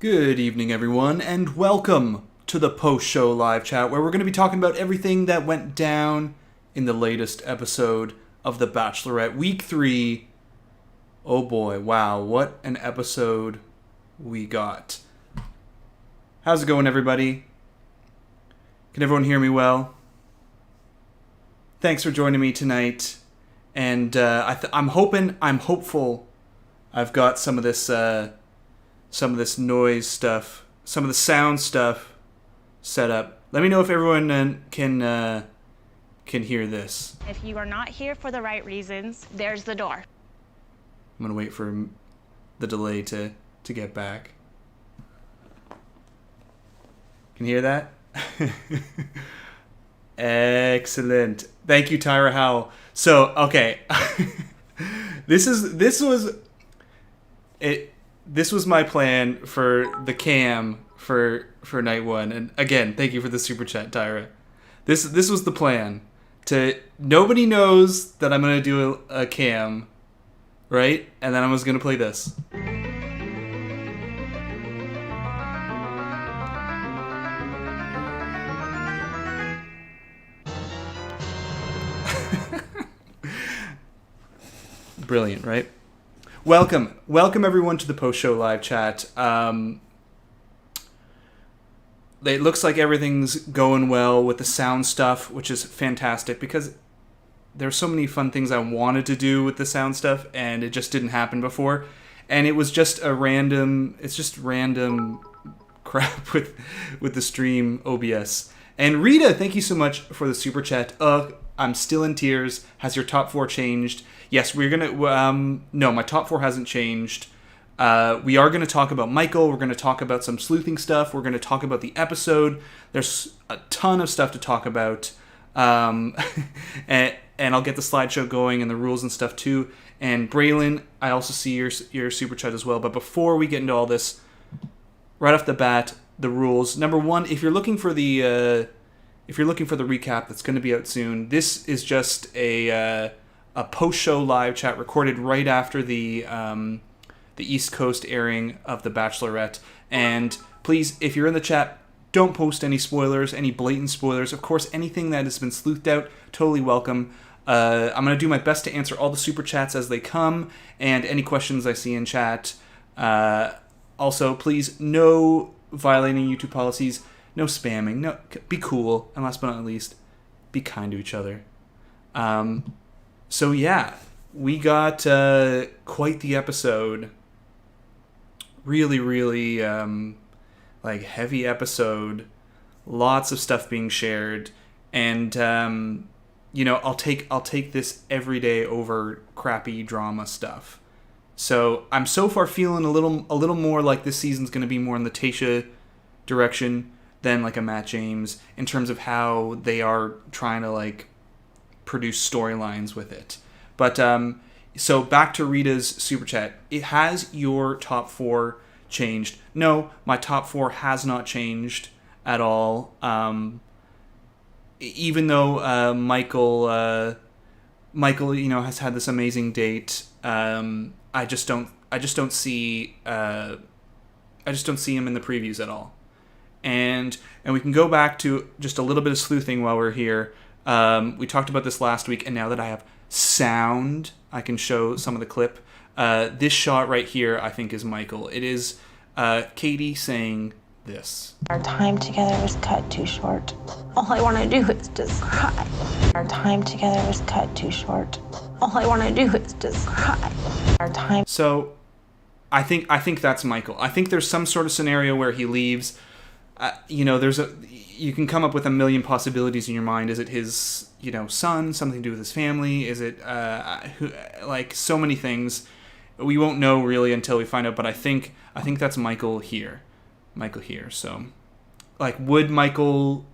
Good evening, everyone, and welcome to the post-show live chat, where we're going to be talking about everything that went down in the latest episode of The Bachelorette, Week 3. Oh boy, wow, what an episode we got. How's it going, everybody? Can everyone hear me well? Thanks for joining me tonight, and I'm hopeful I've got some of this noise stuff, some of the sound stuff set up. Let me know if everyone can hear this. If you are not here for the right reasons, there's the door. I'm gonna wait for the delay to get back. Can you hear that? Excellent. Thank you, Tyra Howell. So, okay. This was my plan for the cam for night one. And again, thank you for the super chat, Tyra. This was the plan. Nobody knows that I'm going to do a cam, right? And then I was going to play this. Brilliant, right? Welcome everyone to the post-show live chat. It looks like everything's going well with the sound stuff, which is fantastic because there's so many fun things I wanted to do with the sound stuff, and it just didn't happen before. And it was just random crap with the stream OBS. And Rita, thank you so much for the super chat. I'm still in tears. Has your top 4 changed? Yes, we're gonna. No, my top 4 hasn't changed. We are gonna talk about Michael. We're gonna talk about some sleuthing stuff. We're gonna talk about the episode. There's a ton of stuff to talk about, and I'll get the slideshow going and the rules and stuff too. And Braylon, I also see your super chat as well. But before we get into all this, right off the bat, the rules. Number 1, if you're looking for the recap that's going to be out soon, this is just a post-show live chat recorded right after the East Coast airing of The Bachelorette. And please, if you're in the chat, don't post any spoilers, any blatant spoilers. Of course, anything that has been sleuthed out, totally welcome. I'm going to do my best to answer all the super chats as they come, and any questions I see in chat. Also, please, no violating YouTube policies, no spamming, no, be cool, and last but not least, be kind to each other. So yeah, we got quite the episode. Really, really heavy episode. Lots of stuff being shared, and I'll take this every day over crappy drama stuff. So I'm so far feeling a little more like this season's going to be more in the Tayshia direction than like a Matt James in terms of how they are trying to produce storylines with it. But so back to Rita's super chat. Has your top 4 changed? No, my top 4 has not changed at all. Even though Michael has had this amazing date, I just don't see him in the previews at all. And we can go back to just a little bit of sleuthing while we're here. We talked about this last week, and now that I have sound, I can show some of the clip. This shot right here, I think, is Michael. It is Katie saying this. Our time together was cut too short. All I want to do is just cry. Our time together was cut too short. All I want to do is just cry. Our time. So, I think that's Michael. I think there's some sort of scenario where he leaves. You can come up with a million possibilities in your mind. Is it his, son, something to do with his family? Is it, so many things. We won't know really until we find out, but I think that's Michael here. So, would Michael,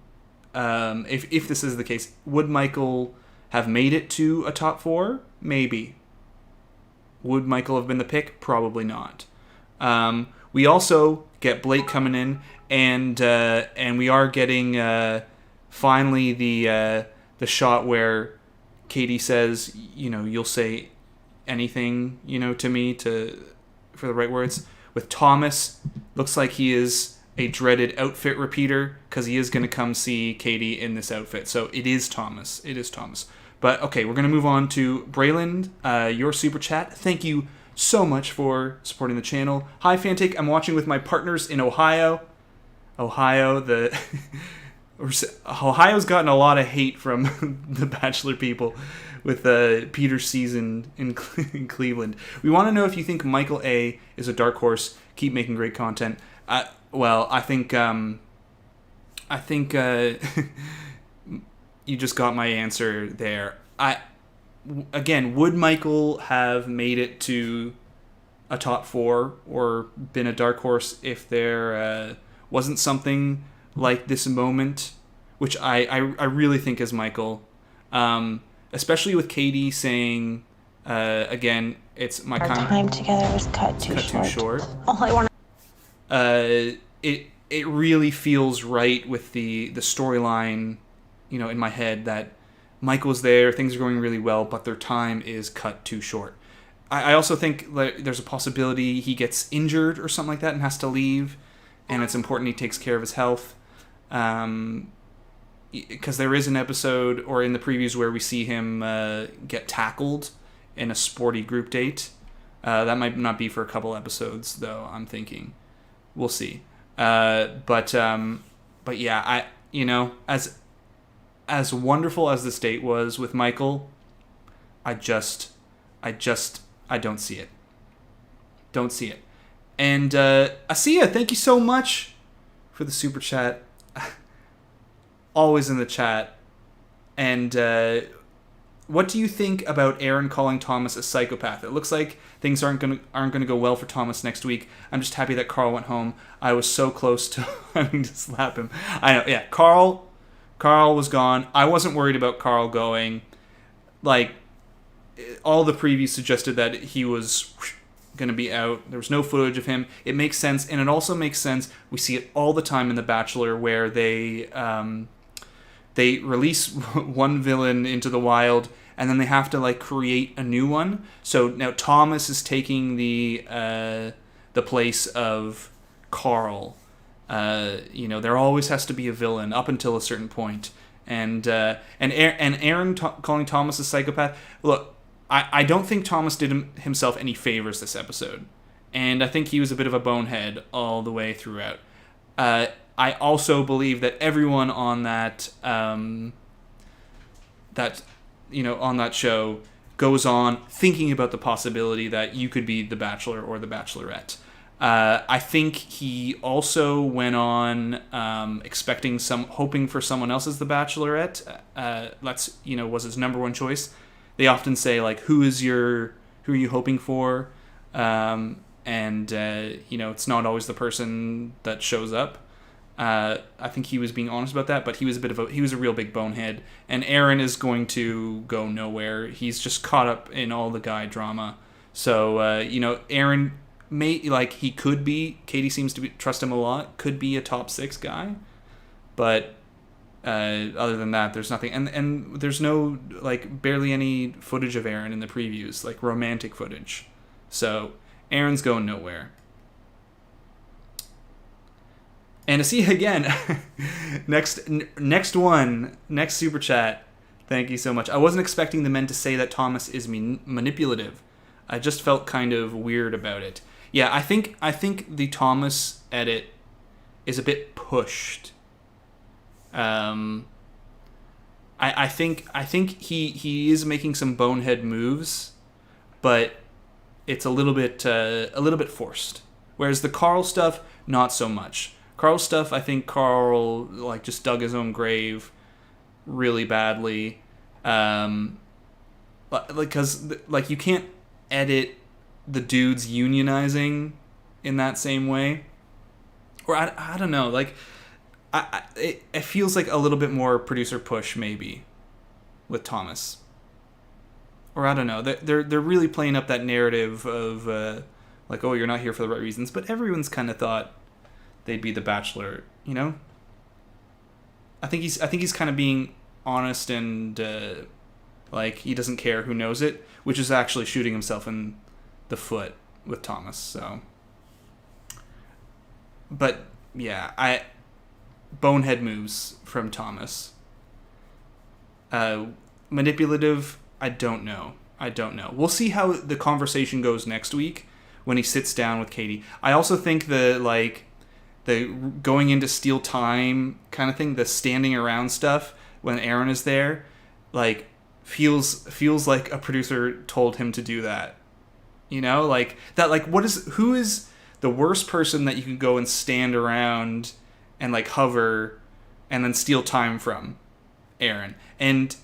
if this is the case, would Michael have made it to a top 4? Maybe. Would Michael have been the pick? Probably not. We also get Blake coming in, and we are getting finally the shot where Katie says, you'll say anything, to me for the right words. With Thomas Looks like he is a dreaded outfit repeater because he is going to come see Katie in this outfit. So it is Thomas. It is Thomas. But okay, we're going to move on to Brayland, your super chat. Thank you so much for supporting the channel. Hi, Fantake. I'm watching with my partners in Ohio. Ohio's gotten a lot of hate from the Bachelor people with Peter's season in Cleveland. We want to know if you think Michael A. is a dark horse. Keep making great content. Well, I think you just got my answer there. Again, would Michael have made it to a top 4 or been a dark horse if there wasn't something like this moment, which I really think is Michael, especially with Katie saying again, it's my Our time together was cut too short. All I want. It really feels right with the storyline, in my head that Michael's there, things are going really well, but their time is cut too short. I also think there's a possibility he gets injured or something like that and has to leave, and it's important he takes care of his health. Because there is an episode, or in the previews, where we see him get tackled in a sporty group date. That might not be for a couple episodes, though, I'm thinking. We'll see. But yeah, as wonderful as this date was with Michael, I don't see it. Don't see it. And Asiya, thank you so much for the super chat. Always in the chat. And what do you think about Aaron calling Thomas a psychopath? It looks like things aren't gonna go well for Thomas next week. I'm just happy that Carl went home. I was so close to having to slap him. I know, yeah. Carl was gone. I wasn't worried about Carl going. Like, all the previews suggested that he was going to be out. There was no footage of him. It makes sense, and it also makes sense. We see it all the time in The Bachelor, where they release one villain into the wild, and then they have to create a new one. So now Thomas is taking the place of Carl. There always has to be a villain up until a certain point. And Aaron calling Thomas a psychopath. Look, I don't think Thomas did himself any favors this episode, and I think he was a bit of a bonehead all the way throughout. I also believe that everyone on that on that show goes on thinking about the possibility that you could be the Bachelor or the Bachelorette. I think he also went on hoping for someone else as the Bachelorette. Was his number one choice. They often say who are you hoping for? It's not always the person that shows up. I think he was being honest about that, but he was a real big bonehead. And Aaron is going to go nowhere. He's just caught up in all the guy drama. So Aaron he could be. Katie seems to trust him a lot. Could be a top 6 guy, but other than that, there's nothing. And there's no barely any footage of Aaron in the previews, romantic footage. So Aaron's going nowhere. And to see again, next super chat. Thank you so much. I wasn't expecting the men to say that Thomas is manipulative. I just felt kind of weird about it. Yeah, I think the Thomas edit is a bit pushed. I think he is making some bonehead moves, but it's a little bit forced. Whereas the Carl stuff, not so much. Carl stuff, I think Carl just dug his own grave really badly. Because you can't edit the dudes unionizing in that same way, or I don't know. It feels like a little bit more producer push maybe with Thomas, or I don't know. They're really playing up that narrative of oh, you're not here for the right reasons, but everyone's kind of thought they'd be the Bachelor, I think he's kind of being honest and he doesn't care who knows it, which is actually shooting himself in the foot with Thomas. So But yeah, bonehead moves from Thomas. Manipulative, I don't know. We'll see how the conversation goes next week when he sits down with Katie. I also think the going into steal time kind of thing, the standing around stuff when Aaron is there, like feels like a producer told him to do that. You know, like that. Like, who is the worst person that you can go and stand around and like hover and then steal time from? Aaron. And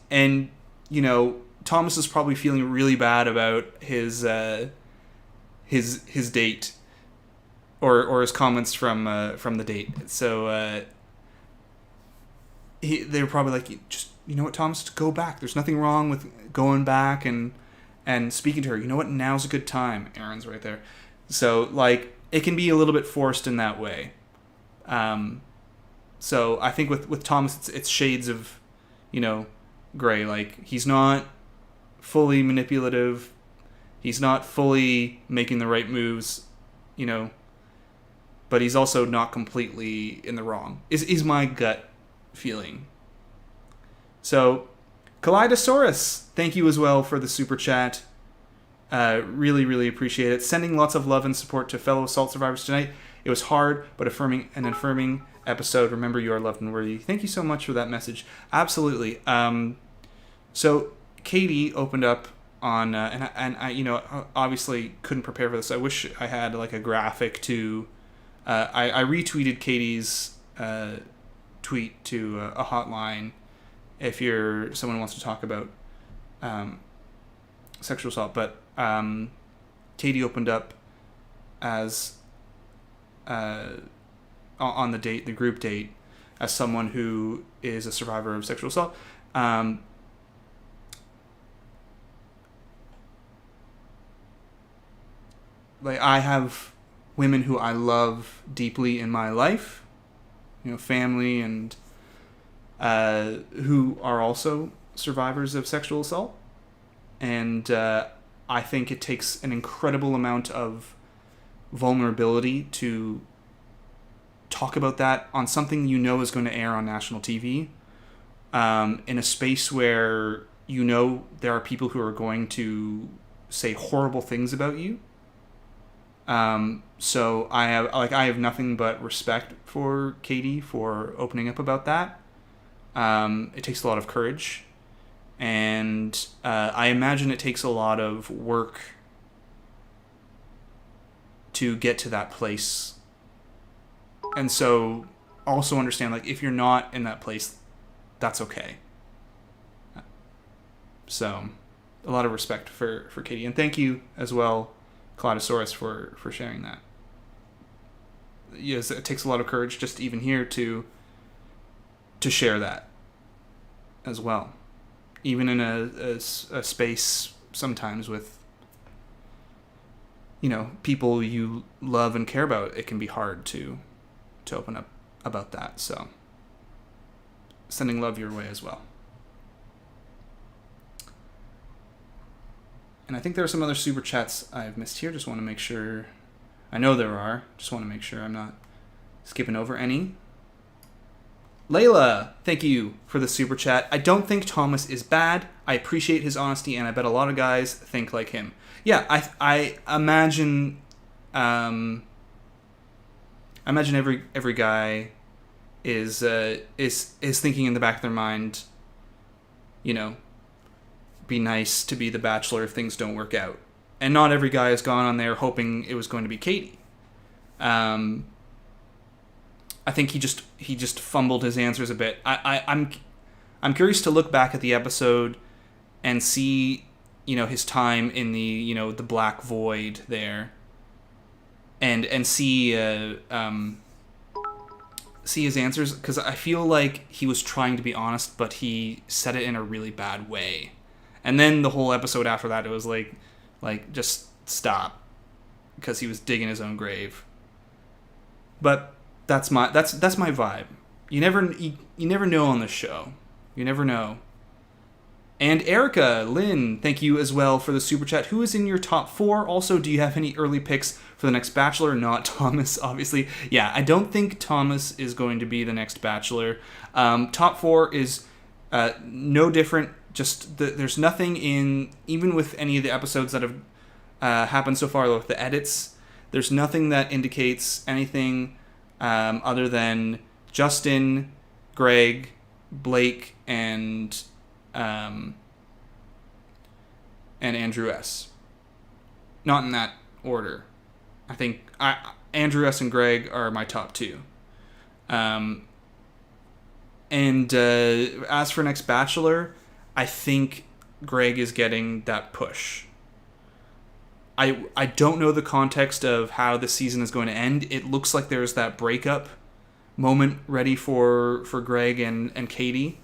you know, Thomas is probably feeling really bad about his date or his comments from the date. So they were probably like, just, you know what, Thomas, go back. There's nothing wrong with going back and speaking to her. You know what? Now's a good time. Aaron's right there. So like, it can be a little bit forced in that way. So I think with Thomas, it's shades of, you know, gray. Like, he's not fully manipulative. He's not fully making the right moves, you know, but he's also not completely in the wrong. Is my gut feeling. So, Kaleidosaurus, thank you as well for the super chat. Really, really appreciate it. Sending lots of love and support to fellow assault survivors tonight. It was hard, but affirming episode. Remember, you are loved and worthy. Thank you so much for that message. Absolutely. So Katie opened up on, and I, you know, obviously couldn't prepare for this. I wish I had like a graphic to. I retweeted Katie's tweet to a hotline if someone wants to talk about sexual assault. But Katie opened up as on the group date, as someone who is a survivor of sexual assault. Like, I have women who I love deeply in my life, you know, family, and who are also survivors of sexual assault. And I think it takes an incredible amount of vulnerability to talk about that on something you know is going to air on national TV, in a space where you know there are people who are going to say horrible things about you. So I have nothing but respect for Katie for opening up about that. It takes a lot of courage, and I imagine it takes a lot of work to get to that place. And so also understand, like, if you're not in that place, that's okay. So a lot of respect for Katie. And thank you as well, Kaleidosaurus, for sharing that. Yes, it takes a lot of courage just even here to share that as well. Even in a space sometimes with, you know, people you love and care about, it can be hard to open up about that. So sending love your way as well. And I think there are some other super chats I've missed here. Just want to make sure. I know there are. Just want to make sure I'm not skipping over any. Layla, thank you for the super chat. I don't think Thomas is bad. I appreciate his honesty, and I bet a lot of guys think like him. Yeah, I imagine. I imagine every guy is thinking in the back of their mind, you know, be nice to be the Bachelor if things don't work out. And not every guy has gone on there hoping it was going to be Katie. I think he just fumbled his answers a bit. I'm curious to look back at the episode and see, you know, his time in the, you know, the black void there, and see his answers, because I feel like he was trying to be honest, but he said it in a really bad way. And then the whole episode after that, it was like just stop, because he was digging his own grave. But that's my vibe. You never know on this show. You never know. And Erica, Lynn, thank you as well for the super chat. Who is in your top 4? Also, do you have any early picks for the next Bachelor? Not Thomas, obviously. Yeah, I don't think Thomas is going to be the next Bachelor. Top 4 is no different. Just there's nothing in, even with any of the episodes that have happened so far with the edits, there's nothing that indicates anything other than Justin, Greg, Blake, and Andrew S. Not in that order. I think Andrew S. and Greg are my top 2. And as for next Bachelor, I think Greg is getting that push. I don't know the context of how the season is going to end. It looks like there's that breakup moment ready for Greg and Katie.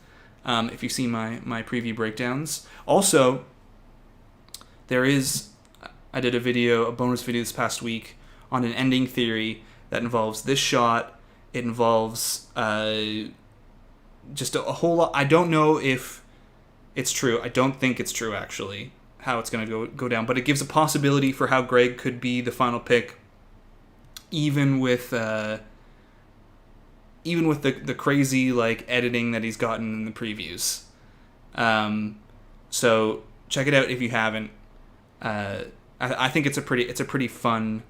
If you've seen my preview breakdowns. Also, I did a bonus video this past week on an ending theory that involves this shot. It involves just a whole lot. I don't know if it's true. I don't think it's true, actually, how it's going to go down. But it gives a possibility for how Greg could be the final pick, even with the crazy like editing that he's gotten in the previews. So check it out if you haven't. I think it's a pretty fun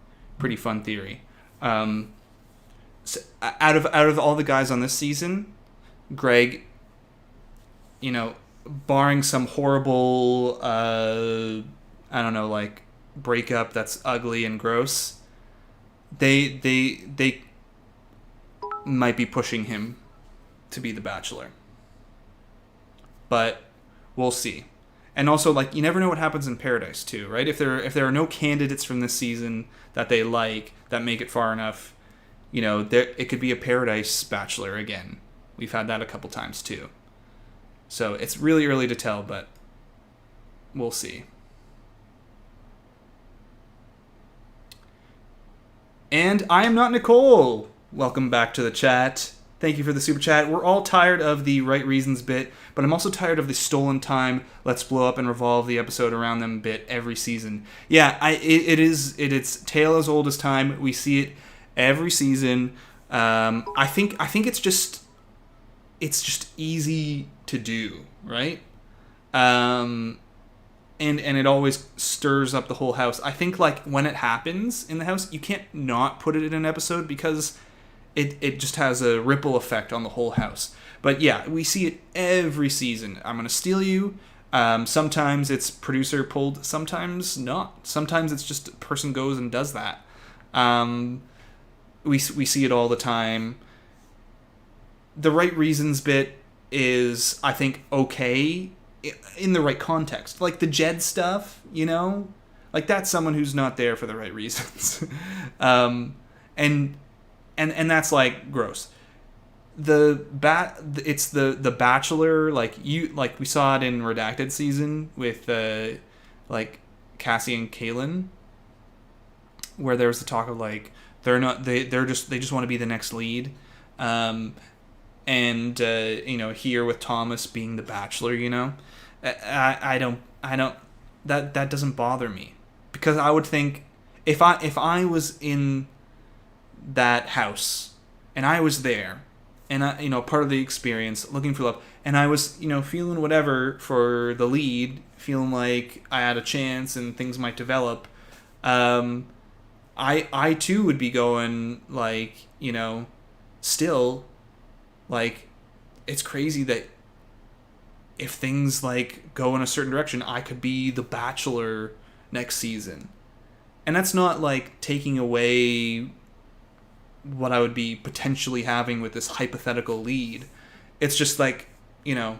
theory. So out of all the guys on this season, Greg, barring some horrible I don't know, like breakup that's ugly and gross, they might be pushing him to be the Bachelor. But we'll see. And also, like, you never know what happens in Paradise too, right? If there are no candidates from this season that they like that make it far enough, it could be a Paradise Bachelor again. We've had that a couple times too. So it's really early to tell, but we'll see. And I am not Nicole. Welcome back to the chat. Thank you for the super chat. We're all tired of the right reasons bit, but I'm also tired of the stolen time, let's blow up and revolve the episode around them bit every season. Yeah, it's tale as old as time. We see it every season. I think it's just easy to do, right? And it always stirs up the whole house. I think, like, when it happens in the house, you can't not put it in an episode because it just has a ripple effect on the whole house. But yeah, we see it every season. I'm gonna steal you. Sometimes it's producer pulled, sometimes not. Sometimes it's just a person goes and does that. We see it all the time. The right reasons bit is, I think, okay in the right context. Like the Jed stuff, like that's someone who's not there for the right reasons. And that's like gross. It's the Bachelor, like we saw it in Redacted season with like Cassie and Kaylin, where there was the talk of like they just want to be the next lead. And here with Thomas being the Bachelor, I don't that doesn't bother me, because I would think if I was in that house and I was there and I, part of the experience looking for love, and I was, feeling whatever for the lead, feeling like I had a chance and things might develop, I too would be going like, still, like, it's crazy that if things like go in a certain direction, I could be the Bachelor next season. And that's not like taking away what I would be potentially having with this hypothetical lead. It's just like, a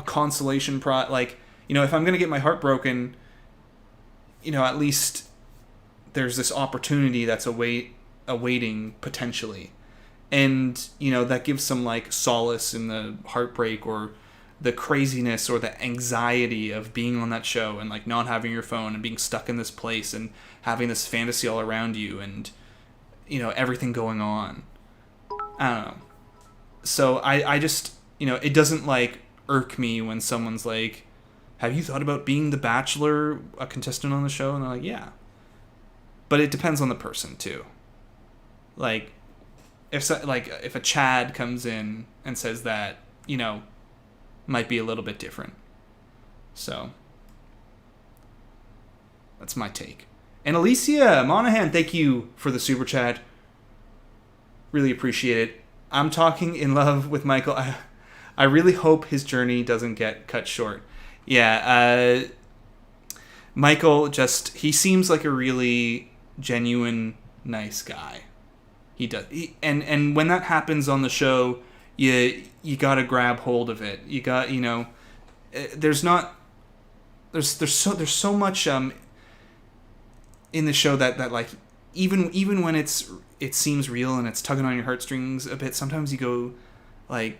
consolation like, if I'm going to get my heart broken, at least there's this opportunity that's awaiting potentially. And, that gives some like solace in the heartbreak or the craziness or the anxiety of being on that show and like not having your phone and being stuck in this place and having this fantasy all around you and, everything going on. I don't know. So I just, it doesn't like irk me when someone's like, have you thought about being the Bachelor, a contestant on the show? And they're like, yeah. But it depends on the person too. Like, if a Chad comes in and says that, you know, might be a little bit different. So that's my take. And Alicia Monahan, thank you for the super chat. Really appreciate it. I'm talking in love with Michael. I really hope his journey doesn't get cut short. Yeah, Michael he seems like a really genuine, nice guy. He does. And when that happens on the show, you got to grab hold of it. You got, you know, there's so much in the show that like even when it seems real and it's tugging on your heartstrings a bit, sometimes you go like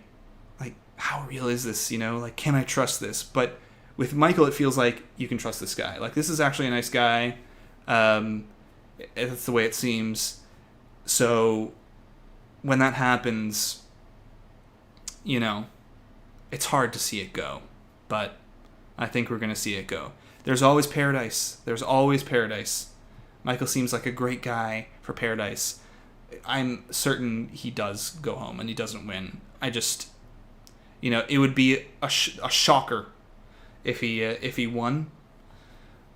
how real is this, you know? Like, can I trust this? But with Michael, it feels like you can trust this guy. Like, this is actually a nice guy. That's the way it seems. So when that happens, you know, it's hard to see it go. But I think we're going to see it go. There's always paradise. There's always paradise. Michael seems like a great guy for paradise. I'm certain he does go home and he doesn't win. I just, you know, it would be a shocker if he won.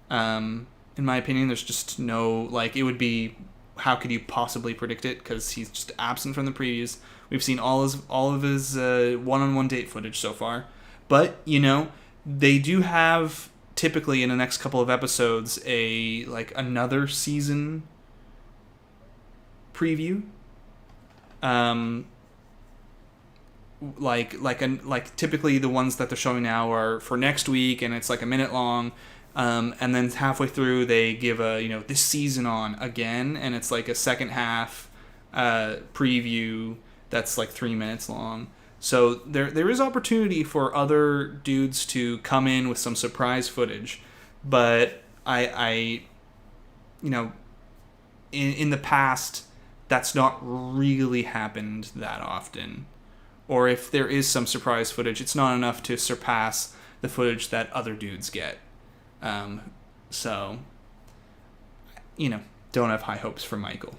In my opinion, there's just no, like, it would be, how could you possibly predict it? Because he's just absent from the previews. We've seen all of his one-on-one date footage so far. But, you know, they do have, typically in the next couple of episodes, another season preview. Typically the ones that they're showing now are for next week, and it's like a minute long. And then halfway through they give this season on again, and it's like a second half preview that's like 3 minutes long. So there is opportunity for other dudes to come in with some surprise footage, but I in the past that's not really happened that often. Or if there is some surprise footage, it's not enough to surpass the footage that other dudes get. So, you know, don't have high hopes for Michael.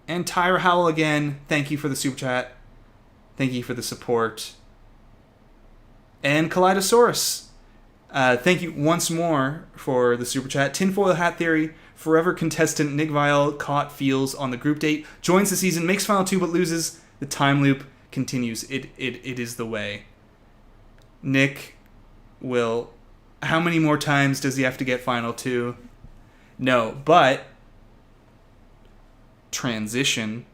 And Tyra Howell again, thank you for the super chat. Thank you for the support. And Kaleidosaurus, thank you once more for the super chat. Tinfoil Hat Theory, forever contestant Nick Viall caught feels on the group date, joins the season, makes final two but loses. The time loop continues. It is the way. Nick will... How many more times does he have to get final two? No, but... Transition.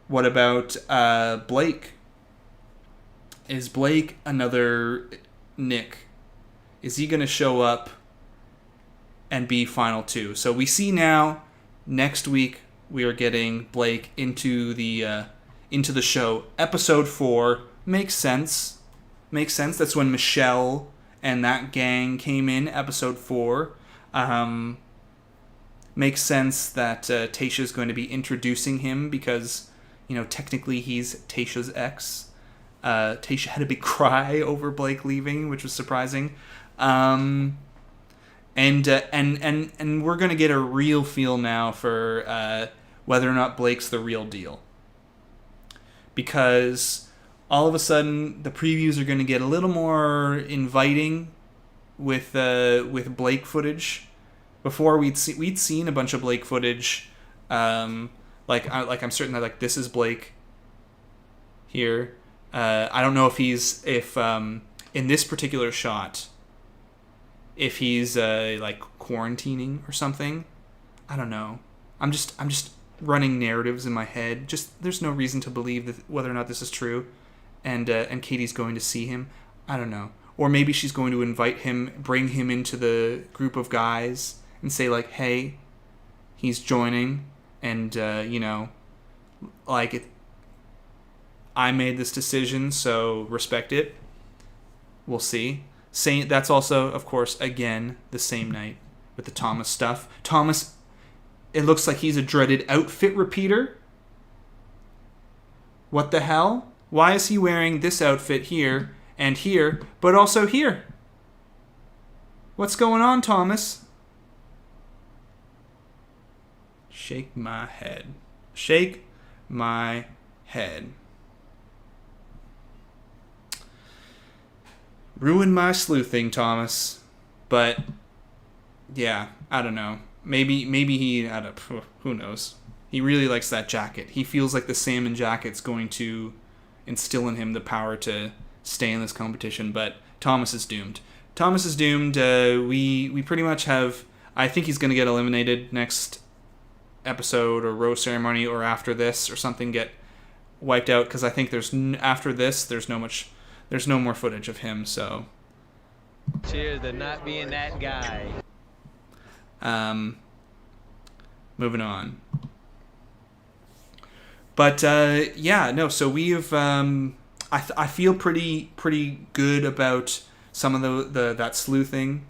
What about Blake? Is Blake another Nick? Is he going to show up and be final two? So we see now, next week, we are getting Blake into the show. Episode 4 makes sense. Makes sense. That's when Michelle and that gang came in. Episode 4. Makes sense that Tayshia's going to be introducing him because, you know, technically he's Tayshia's ex. Tayshia had a big cry over Blake leaving, which was surprising. And we're going to get a real feel now for whether or not Blake's the real deal. Because all of a sudden the previews are going to get a little more inviting with Blake footage. Before we'd seen a bunch of Blake footage, I'm certain that this is Blake here. I don't know if in this particular shot, if he's quarantining or something. I don't know. I'm just running narratives in my head. Just there's no reason to believe that whether or not this is true, and Katie's going to see him. I don't know. Or maybe she's going to invite him, bring him into the group of guys. And say, hey, he's joining, and, I made this decision, so respect it. We'll see. That's also, of course, again, the same night with the Thomas stuff. Thomas, it looks like he's a dreaded outfit repeater. What the hell? Why is he wearing this outfit here and here, but also here? What's going on, Thomas? Shake my head. Shake my head. Ruined my sleuthing, Thomas. But, yeah, I don't know. Maybe he, who knows. He really likes that jacket. He feels like the salmon jacket's going to instill in him the power to stay in this competition, but Thomas is doomed. Thomas is doomed. We pretty much have... I think he's going to get eliminated next episode or rose ceremony or after this or something, get wiped out, because I think after this there's no more footage of him, so... Cheers to not being that guy. Moving on. But yeah, no. So we've I feel pretty good about some of that sleuthing.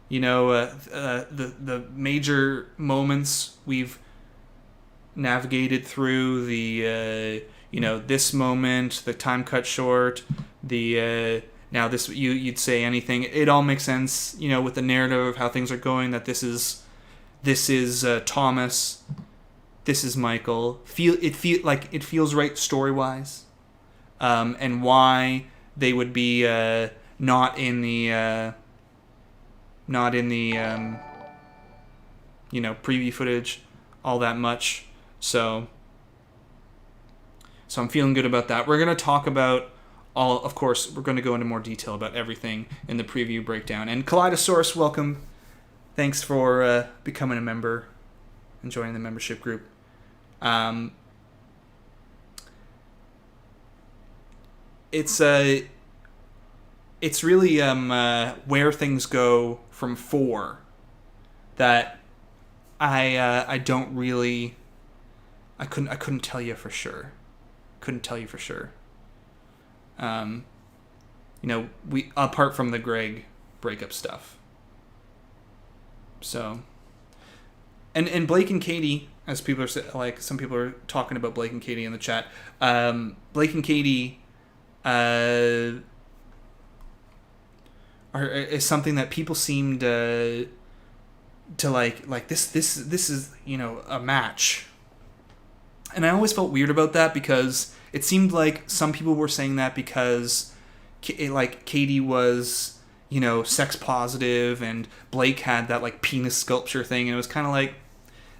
You know, the major moments we've navigated through, the this moment, the time cut short, the now this you'd say anything. It all makes sense, with the narrative of how things are going. That this is Thomas, this is Michael. It feels right story wise, and why they would be not in the preview footage all that much. So I'm feeling good about that. We're gonna talk about of course, we're going to go into more detail about everything in the preview breakdown. And Kaleidosaurus, welcome. Thanks for becoming a member and joining the membership group. It's really where things go from 4 that I don't really... I couldn't tell you for sure. We apart from the Greg breakup stuff. So, and Blake and Katie, as people are some people are talking about Blake and Katie in the chat. Blake and Katie is something that people seemed to like. This is a match, and I always felt weird about that because it seemed like some people were saying that because Katie was, sex positive and Blake had that penis sculpture thing, and it was kind of like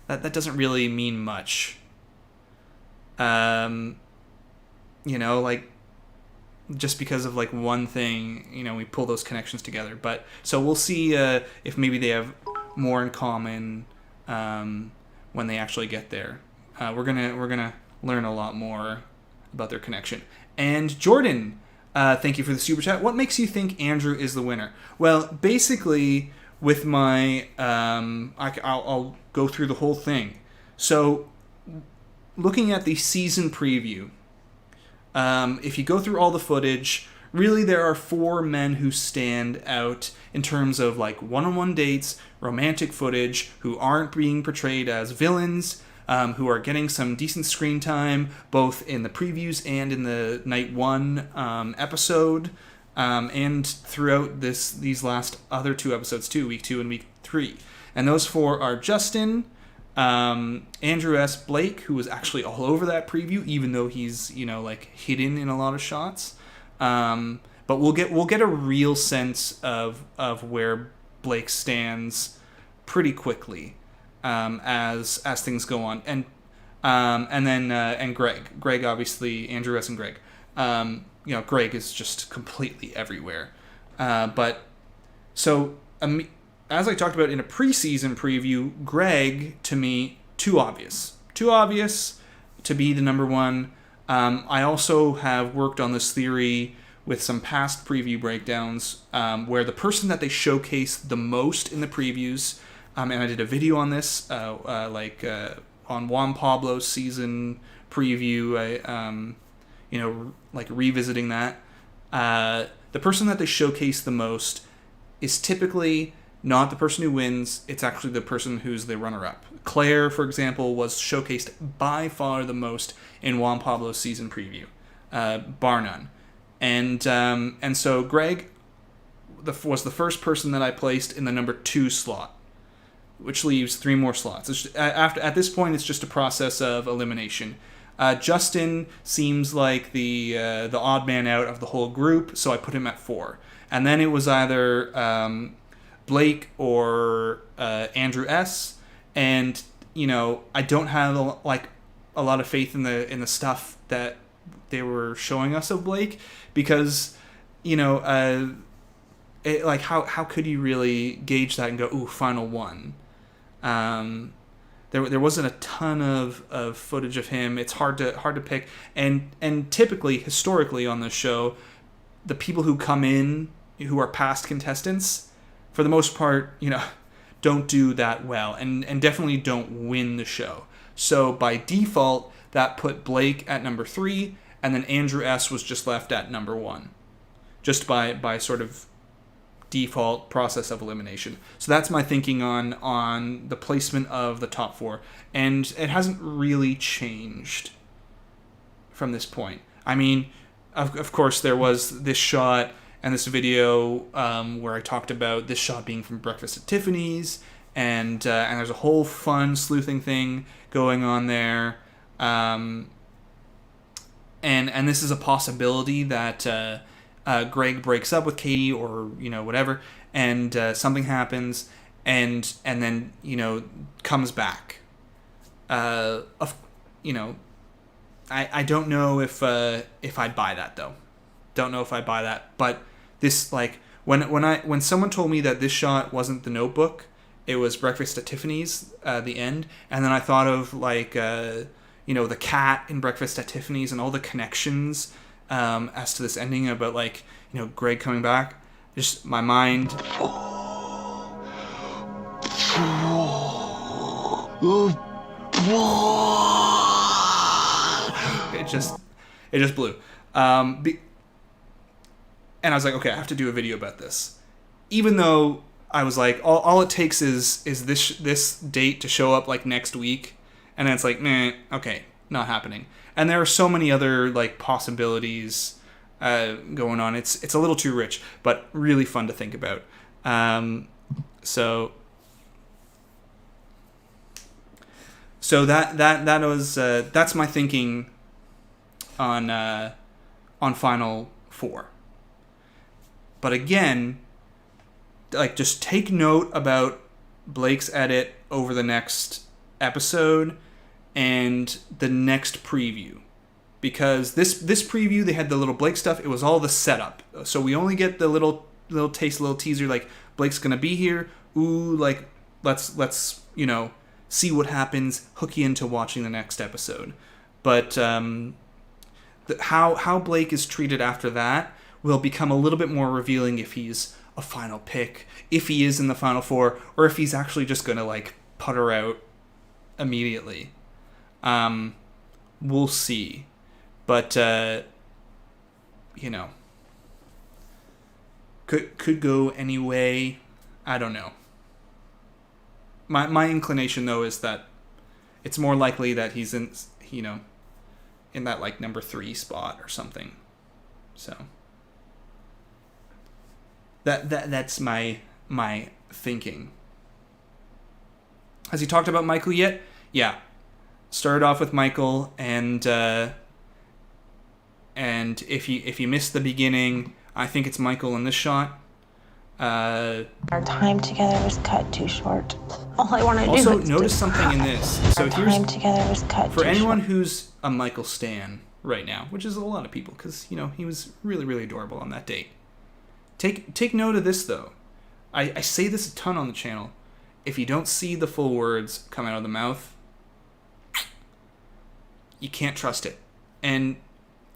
that doesn't really mean much. Just because of one thing, we pull those connections together. But so we'll see if maybe they have more in common when they actually get there. We're gonna learn a lot more about their connection. And Jordan, thank you for the super chat. What makes you think Andrew is the winner? Well, basically, with my I'll go through the whole thing. So, looking at the season preview, if you go through all the footage, really there are 4 men who stand out in terms of one-on-one dates, romantic footage, who aren't being portrayed as villains, who are getting some decent screen time, both in the previews and in the night 1 episode, and throughout these last other 2 episodes too, week 2 and week 3. And those 4 are Justin, Andrew S. Blake, who was actually all over that preview, even though he's hidden in a lot of shots. But we'll get a real sense of where Blake stands pretty quickly. As things go on, and then Greg obviously, Andrew S. and Greg, Greg is just completely everywhere, but so as I talked about in a preseason preview, Greg to me too obvious to be the number 1. I also have worked on this theory with some past preview breakdowns, where the person that they showcase the most in the previews. And I did a video on this, on Juan Pablo's season preview, revisiting that. The person that they showcase the most is typically not the person who wins, it's actually the person who's the runner-up. Claire, for example, was showcased by far the most in Juan Pablo's season preview, bar none. And so Greg was the first person that I placed in the number 2 slot, which leaves 3 more slots. At this point, it's just a process of elimination. Justin seems like the odd man out of the whole group, so I put him at 4. And then it was either Blake or Andrew S. And I don't have a lot of faith in the stuff that they were showing us of Blake, because how could you really gauge that and go, ooh, final one? There wasn't a ton of footage of him. It's hard to pick, and typically, historically on this show, the people who come in who are past contestants, for the most part, don't do that well, and definitely don't win the show. So by default, that put Blake at number 3, and then Andrew S. was just left at number 1, just by sort of default process of elimination. So that's my thinking on the placement of the top 4, and it hasn't really changed from this point. I mean, of course, there was this shot and this video where I talked about this shot being from Breakfast at Tiffany's, and there's a whole fun sleuthing thing going on there, and this is a possibility that Greg breaks up with Katie, or whatever, and something happens, and then comes back. I don't know if I'd buy that, though. Don't know if I buy that, but this, when someone told me that this shot wasn't The Notebook, it was Breakfast at Tiffany's, the end, and then I thought of the cat in Breakfast at Tiffany's and all the connections as to this ending about Greg coming back. Just my mind. It just blew. And I was like, okay, I have to do a video about this. Even though I was like, all it takes is this date to show up next week, and then it's okay, not happening. And there are so many other possibilities going on. It's a little too rich, but really fun to think about. So that was that's my thinking on Final 4. But again, just take note about Blake's edit over the next episode and the next preview, because this preview, they had the little Blake stuff. It was all the setup, so we only get the little taste, little teaser, Blake's gonna be here. Ooh, let's see what happens. Hook you into watching the next episode. But how Blake is treated after that will become a little bit more revealing if he's a final pick, if he is in the final 4, or if he's actually just gonna putter out immediately. We'll see. But could go any way. I don't know. My inclination, though, is that it's more likely that he's in that number 3 spot or something. So that's my thinking. Has he talked about Michael yet? Yeah. Started off with Michael, and if you missed the beginning, I think it's Michael in this shot. Our time together was cut too short. All I want to do is also notice something in this. So our time together was cut for too anyone short. who's a Michael stan right now, which is a lot of people, because he was really, really adorable on that date. Take note of this, though. I say this a ton on the channel. If you don't see the full words come out of the mouth, you can't trust it. And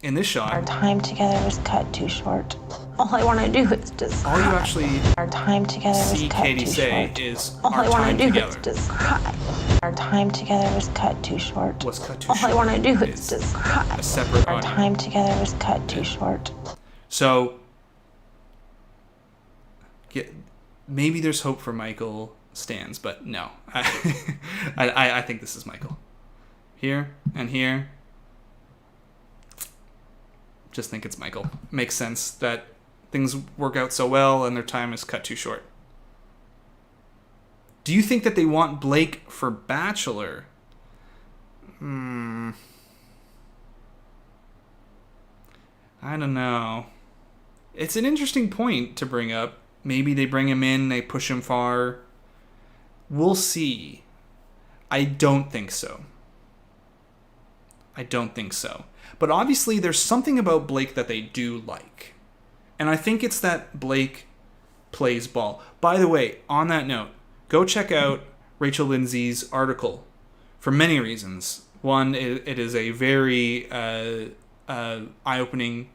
in this shot, our time together was cut too short. All I want to do is describe. all you actually Our time together was see cut Katie too say short. is All our I want time to do together is describe. Our time together was cut too short. was cut too All short. I want to do It's is describe. a separate Our audio. time together was cut too short. So maybe there's hope for Michael stands, but no. I think this is Michael. Here and here. Just think it's Michael. Makes sense that things work out so well and their time is cut too short. Do you think that they want Blake for Bachelor? I don't know. It's an interesting point to bring up. Maybe they bring him in, they push him far. We'll see. I don't think so. But obviously there's something about Blake that they do like. And I think it's that Blake plays ball. By the way, on that note, go check out Rachel Lindsay's article for many reasons. One, it is a very eye-opening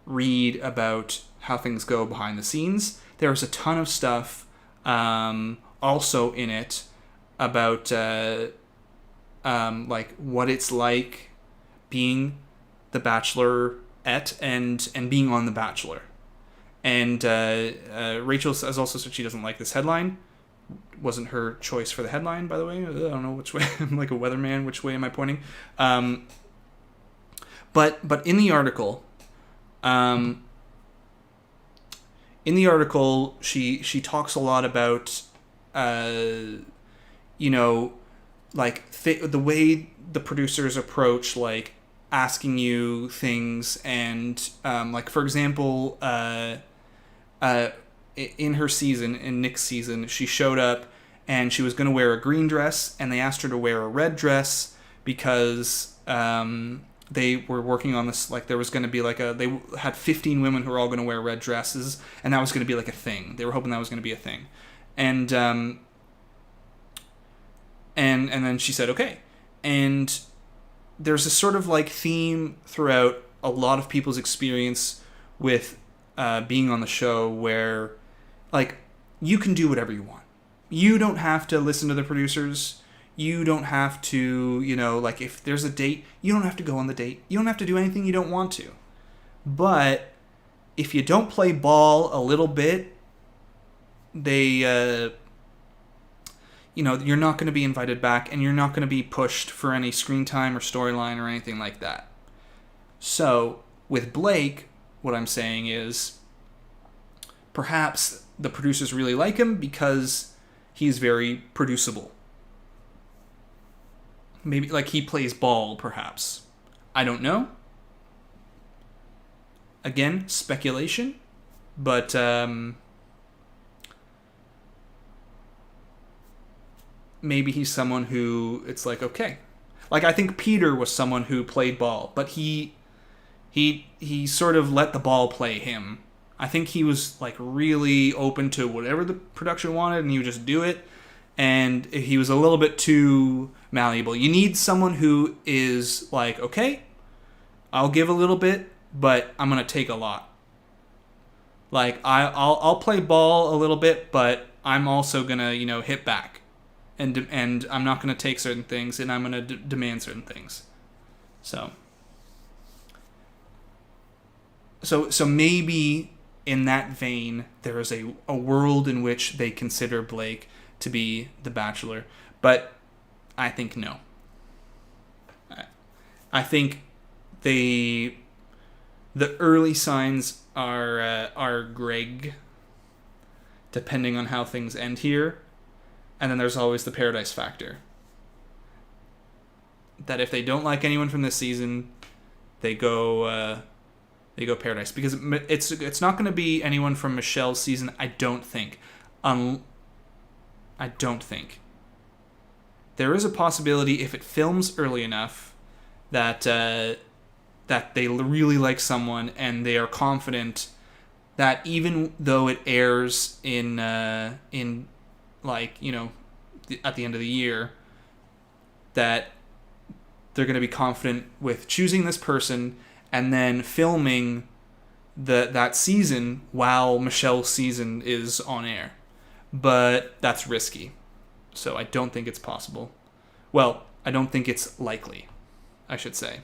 read about how things go behind the scenes. There's a ton of stuff also in it about like what it's like being the Bachelorette and being on The Bachelor. And Rachel has also said she doesn't like this headline. Wasn't her choice for the headline, by the way. I don't know which way. I'm like a weatherman. Which way am I pointing? But in the article, she talks a lot about like the way the producers approach like asking you things, and like for example, in her season, in Nick's season, she showed up and she was going to wear a green dress, and they asked her to wear a red dress because they were working on this, like there was going to be like they had 15 women who were all going to wear red dresses, and that was going to be like a thing. They were hoping that was going to be a thing. And then she said, okay. And there's a sort of like theme throughout a lot of people's experience with being on the show where like you can do whatever you want. You don't have to listen to the producers. You don't have to, like if there's a date, you don't have to go on the date. You don't have to do anything you don't want to. But if you don't play ball a little bit, they you're not going to be invited back, and you're not going to be pushed for any screen time or storyline or anything like that. So with Blake, what I'm saying is perhaps the producers really like him because he's very producible. Maybe like he plays ball, perhaps. I don't know. Again, speculation, but maybe he's someone who it's like, okay. Like I think Peter was someone who played ball, but he sort of let the ball play him. I think he was like really open to whatever the production wanted, and he would just do it. And he was a little bit too malleable. You need someone who is like, okay, I'll give a little bit, but I'm gonna take a lot. Like I'll play ball a little bit, but I'm also gonna hit back, and I'm not gonna take certain things, and I'm gonna demand certain things. So maybe in that vein, there is a world in which they consider Blake to be the Bachelor, but I think no. I think the early signs are Greg, depending on how things end here, and then there's always the paradise factor. That if they don't like anyone from this season, they go paradise, because it's not going to be anyone from Michelle's season. I don't think. There is a possibility if it films early enough that they really like someone and they are confident that even though it airs in like at the end of the year, that they're going to be confident with choosing this person and then filming that season while Michelle's season is on air. But that's risky. So I don't think it's possible. Well, I don't think it's likely, I should say.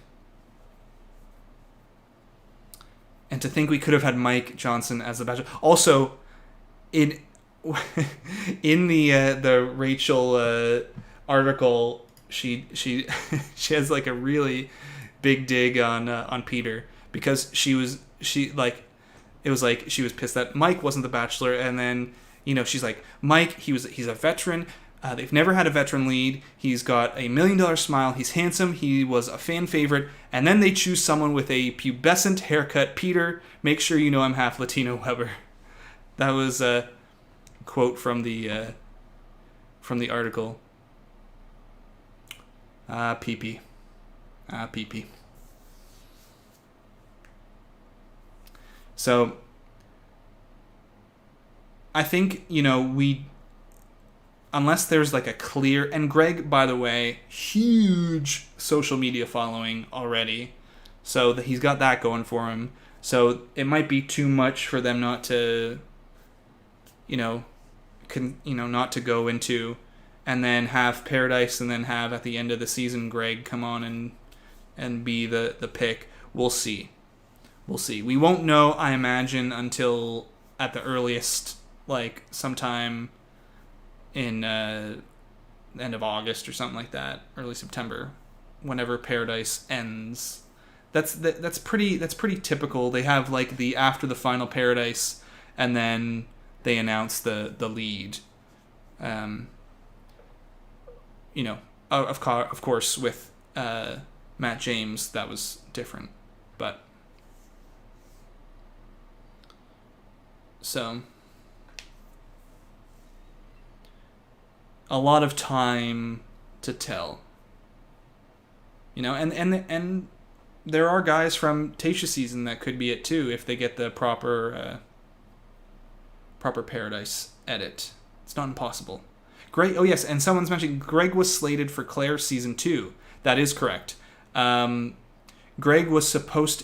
And to think we could have had Mike Johnson as the Bachelor. Also, in the Rachel article, she she has like a really big dig on Peter, because she was pissed that Mike wasn't the Bachelor, and then she's like, Mike, he's a veteran. They've never had a veteran lead. He's got $1 million smile. He's handsome. He was a fan favorite. And then they choose someone with a pubescent haircut. Peter, make sure you know I'm half Latino, Weber. That was a quote from the article. Pee-pee. Pee-pee. So, I think, unless there's like a clear, and Greg, by the way, huge social media following already, so that he's got that going for him. So it might be too much for them not to, not to go into, and then have Paradise, and then have at the end of the season Greg come on and be the pick. We'll see. We won't know, I imagine, until at the earliest, like sometime in end of August or something like that, early September, whenever Paradise ends. That's pretty typical. They have like the after the final Paradise, and then they announce the lead. Of course with Matt James that was different, but so a lot of time to tell. And there are guys from Tayshia season that could be it too, if they get the proper Paradise edit. It's not impossible. Greg, oh yes, and someone's mentioning Greg was slated for Claire season 2. That is correct. Greg was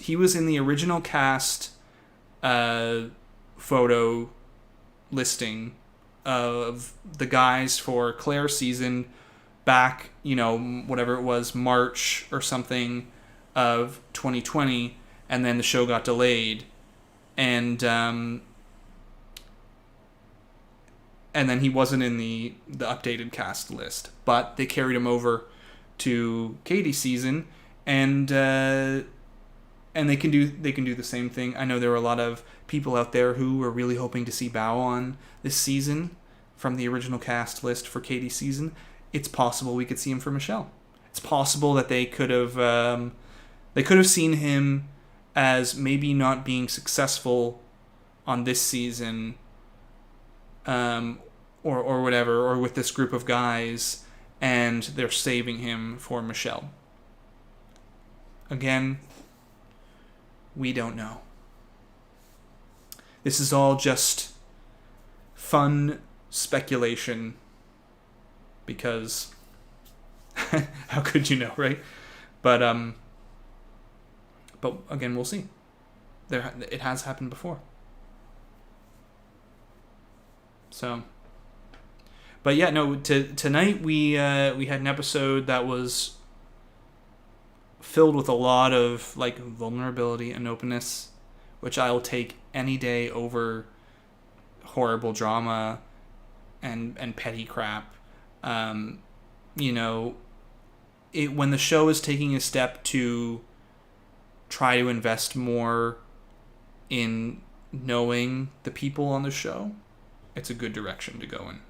he was in the original cast photo listing of the guys for Claire season back, whatever it was, March or something of 2020, and then the show got delayed, and then he wasn't in the updated cast list, but they carried him over to Katie season, and they can do the same thing. I know there were a lot of people out there who were really hoping to see Bao on this season from the original cast list for Katie's season. It's possible we could see him for Michelle. It's possible that they could have seen him as maybe not being successful on this season, or whatever, or with this group of guys, and they're saving him for Michelle. Again, we don't know. This is all just fun speculation, because how could you know, right? But again, we'll see. It has happened before. So, but yeah, no. Tonight we had an episode that was filled with a lot of like vulnerability and openness, which I'll take any day over horrible drama and petty crap. When the show is taking a step to try to invest more in knowing the people on the show, it's a good direction to go in.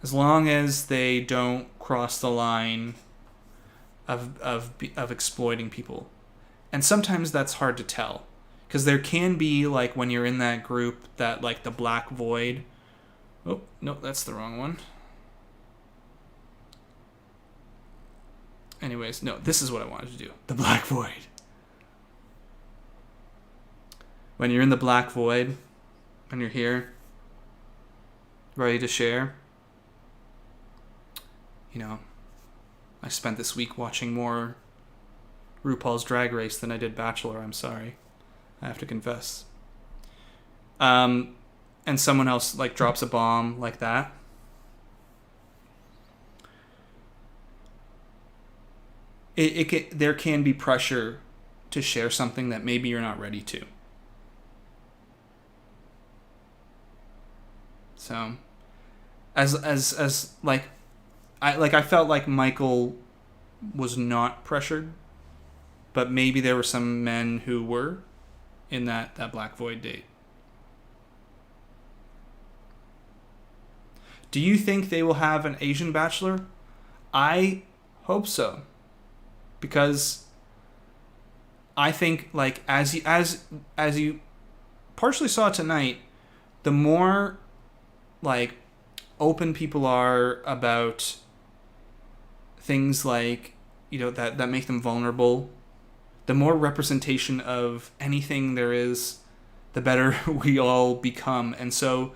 As long as they don't cross the line of exploiting people. And sometimes that's hard to tell, because there can be, like, when you're in that group, that, like, the black void. Oh, no, that's the wrong one. Anyways, no, this is what I wanted to do. The black void. When you're in the black void, when you're here, ready to share, I spent this week watching more RuPaul's Drag Race than I did Bachelor. I'm sorry. I have to confess. And someone else, like, drops a bomb like that. There can be pressure to share something that maybe you're not ready to. So, as like, I felt like Michael was not pressured, but maybe there were some men who were in that Black Void date. Do you think they will have an Asian Bachelor? I hope so, because I think, like, as you partially saw tonight, the more like open people are about things like, you know, that make them vulnerable, the more representation of anything there is, the better we all become. And so,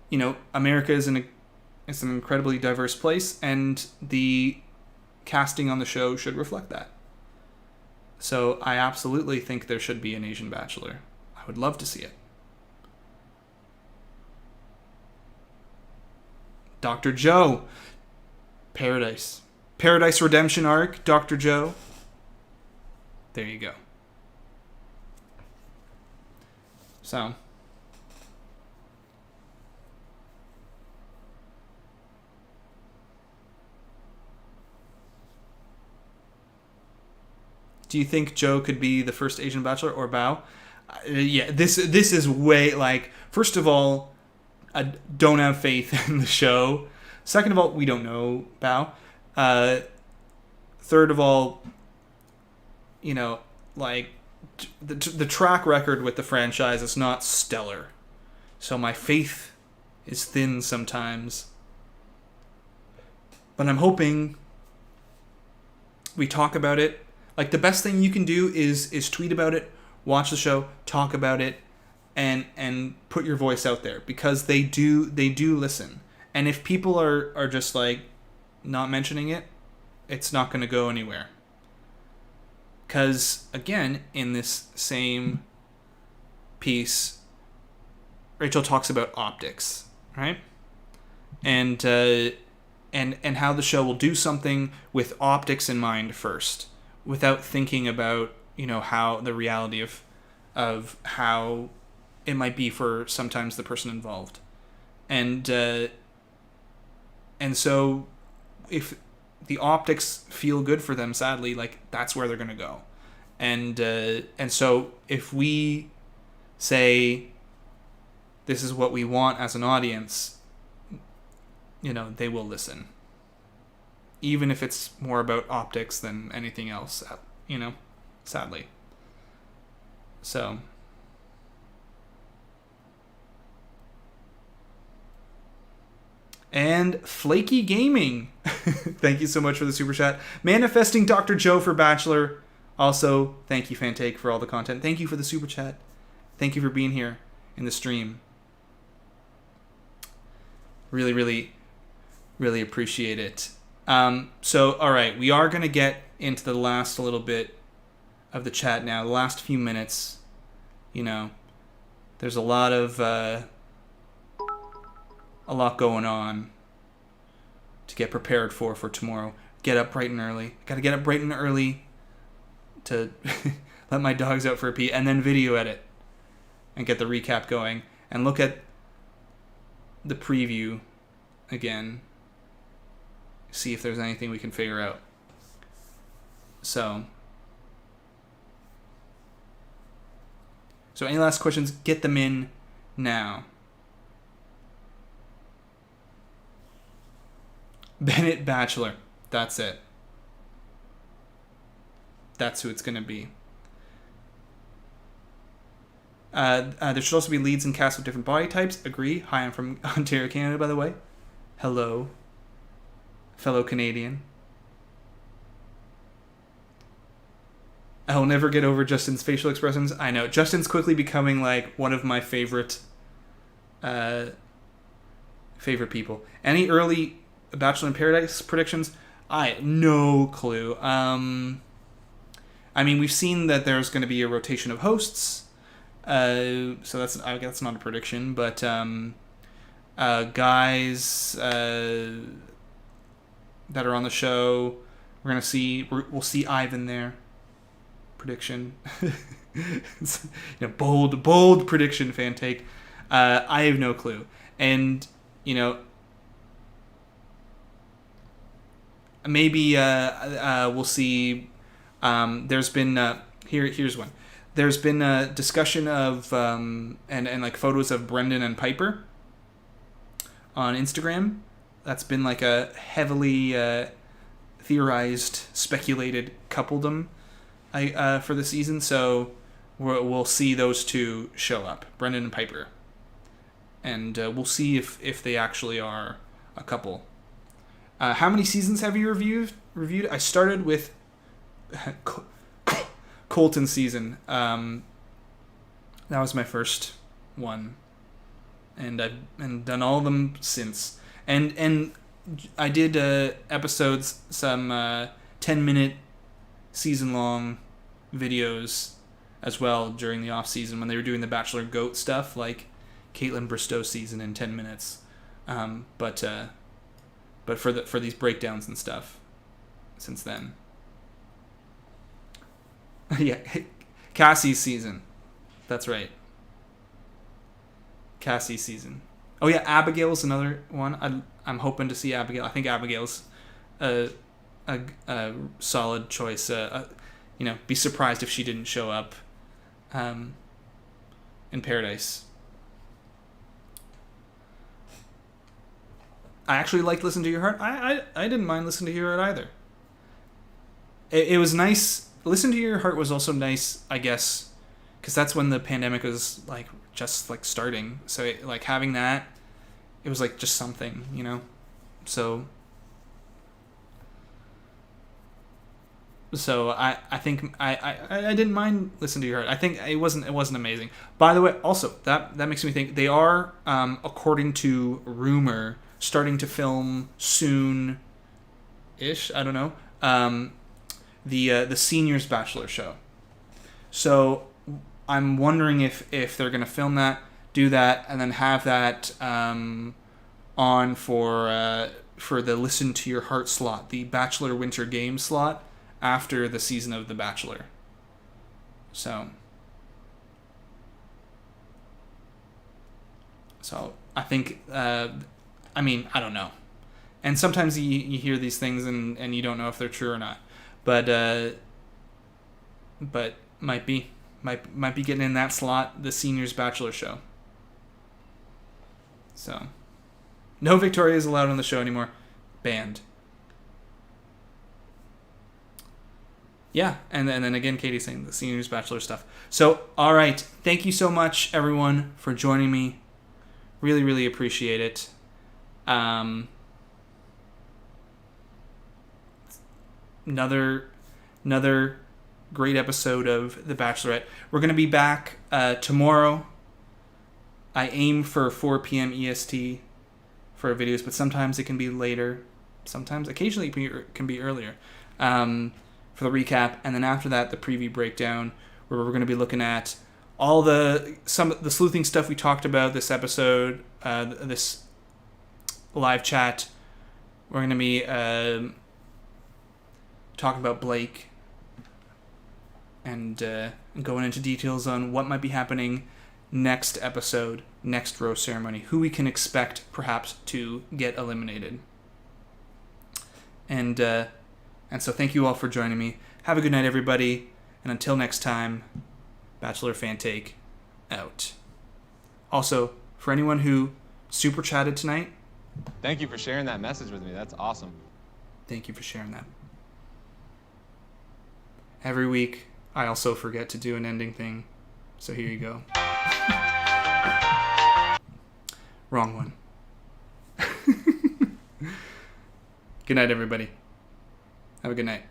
you know, America is an incredibly diverse place, and the casting on the show should reflect that. So I absolutely think there should be an Asian Bachelor. I would love to see it. Dr. Joe. Paradise Redemption arc, Dr. Joe. There you go. So, do you think Joe could be the first Asian Bachelor, or Bao? Yeah, this is way, like, first of all, I don't have faith in the show. Second of all, we don't know Bao. Third of all, you know, like, the track record with the franchise is not stellar. So my faith is thin sometimes. But I'm hoping we talk about it. Like, the best thing you can do is tweet about it, watch the show, talk about it, and put your voice out there, because they do listen. And if people are just like not mentioning it, it's not going to go anywhere. Because again, in this same piece, Rachel talks about optics, right? And how the show will do something with optics in mind first, without thinking about, you know, how the reality of how it might be for sometimes the person involved. And so if the optics feel good for them, sadly, like, that's where they're going to go. And so if we say this is what we want as an audience, you know, they will listen. Even if it's more about optics than anything else, you know, sadly. So, and Flaky Gaming, thank you so much for the super chat. Manifesting Dr. Joe for Bachelor. Also, thank you, Fantake, for all the content. Thank you for the super chat. Thank you for being here in the stream. Really, really, really appreciate it. So, all right, we are going to get into the last little bit of the chat now. The last few minutes, you know, there's a lot going on to get prepared for tomorrow. Get up bright and early. Got to get up bright and early to let my dogs out for a pee, and then video edit and get the recap going and look at the preview again. See if there's anything we can figure out. So any last questions? Get them in now. Bennett Bachelor. That's it. That's who it's going to be. There should also be leads and casts with different body types. Agree. Hi, I'm from Ontario, Canada, by the way. Hello, fellow Canadian. I'll never get over Justin's facial expressions. I know. Justin's quickly becoming, like, one of my favorite people. Any early Bachelor in Paradise predictions? I have no clue. I mean, we've seen that there's going to be a rotation of hosts. So I guess that's not a prediction, but guys that are on the show, we'll see Ivan there. Prediction. Bold prediction, fan take. I have no clue. And you know, maybe we'll see. There's been here's one. There's been a discussion of and like photos of Brendan and Piper on Instagram. That's been like a heavily theorized, speculated coupledom for the season. So we'll see those two show up, Brendan and Piper, and we'll see if they actually are a couple. How many seasons have you reviewed? I started with Colton season. That was my first one, and I've done all of them since. And I did episodes, some 10-minute season-long videos as well during the off season when they were doing the Bachelor Goat stuff, like Caitlin Bristow season in 10 minutes. But for these breakdowns and stuff, since then. Yeah, Cassie's season. That's right. Cassie's season. Oh yeah, Abigail's another one. I'm hoping to see Abigail. I think Abigail's a solid choice. Be surprised if she didn't show up in Paradise. I actually liked Listen to Your Heart. I didn't mind Listen to Your Heart either. It was nice. Listen to Your Heart was also nice, I guess, because that's when the pandemic was like just like starting. So like having that, it was like just something, you know. So I think I didn't mind Listen to Your Heart. I think it wasn't amazing. By the way, also that makes me think they are according to rumor starting to film soon-ish. I don't know. The Seniors Bachelor show. So I'm wondering if they're going to film that, do that, and then have that on for the Listen to Your Heart slot, the Bachelor Winter Games slot after the season of The Bachelor. So I think, I don't know. And sometimes you hear these things and you don't know if they're true or not. But might be getting in that slot, the Seniors Bachelor show. So, no Victoria's allowed on the show anymore. Banned. Yeah, and then again, Katie's saying the Seniors Bachelor stuff. So, all right, thank you so much, everyone, for joining me. Really, really appreciate it. Another great episode of The Bachelorette. We're going to be back tomorrow. I aim for 4 p.m. EST for our videos, but sometimes it can be later. Occasionally it can be earlier for the recap. And then after that, the preview breakdown, where we're going to be looking at all the sleuthing stuff we talked about this episode, this live chat. We're going to be talking about Blake and going into details on what might be happening next episode, next rose ceremony, who we can expect perhaps to get eliminated. And so thank you all for joining me. Have a good night, everybody. And until next time, Bachelor Fan Take out. Also, for anyone who super chatted tonight, thank you for sharing that message with me. That's awesome. Thank you for sharing that. Every week, I also forget to do an ending thing. So here you go. Wrong one. Good night, everybody. Have a good night.